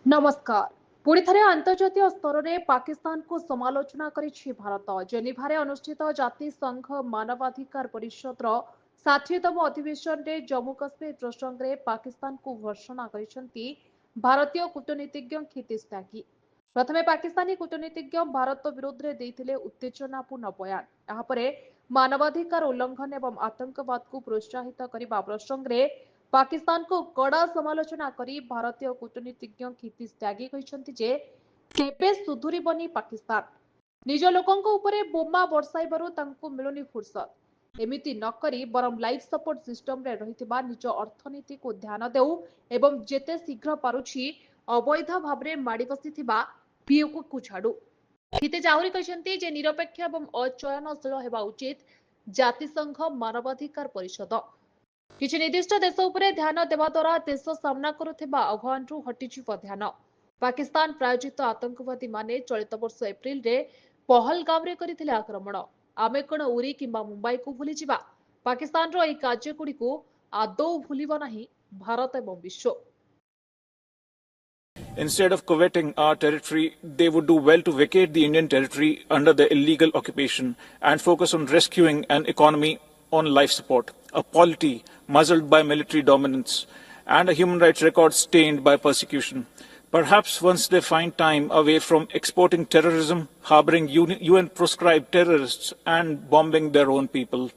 नमस्कार। पुणी थे अंतर्जातीय स्तर में पाकिस्तान को समालोचना करिछि भारत। जेनेभारे अनुष्ठित जातिसंघ मानवाधिकार परिषद 60तम अधिवेशन में जम्मू काश्मीर प्रसंग में पाकिस्तान को भर्त्सना करिसेंती भारतीय कूटनीतिज्ञ क्षितिज त्यागी। प्रथमे पाकिस्तानी कूटनीतिज्ञ भारत विरोध में देइथिले उत्तेजनापूर्ण बयान। यापरे मानवाधिकार उल्लंघन एवं आतंकवाद को प्रोत्साहित करने प्रसंग में पाकिस्तान को कड़ा समालोचना करी भारतीय कूटनीतिज्ञ क्षितिज त्यागी कहते जे केबे सुधुरिबनी पाकिस्तान। निज लोकंक उपरे बोमा बर्षाइबारु तांकु मिलुनी फुर्सत। एमिति नकरी बरम लाइफ सपोर्ट सिस्टम रे रहितिबा निज अर्थनीति को ध्यान देउ एवं जेते शीघ्र पारुछि अवैध भावरे माड़ी बसिथिबा पीओके को छाडू। क्षितिज आहुरी कहते जे निरपेक्ष एवं अचयनशील हेबा उचित जातिसंघ मानवाधिकार परिषद। किछि निर्दिष्ट देश उपरे ध्यान देवा द्वारा देश सामना करुथिबा आह्वानरू हटिजिव ध्यान। पाकिस्तान प्रायोजित आतंकवादी माने चलित वर्ष एप्रिल रे पहलगाम रे करिथिले आक्रमण। आमे कोन उरी किंबा मुंबई को भूली जिबा? पाकिस्तान रो एई कार्य गुडी को आदौ भूलिबो नाही भारत एवं विश्व। Instead of coveting our territory, they would do well to vacate the Indian territory under the illegal occupation and focus on rescuing an economy on life support, a polity muzzled by military dominance, and a human rights record stained by persecution. Perhaps once they find time away from exporting terrorism, harboring UN-proscribed terrorists, and bombing their own people.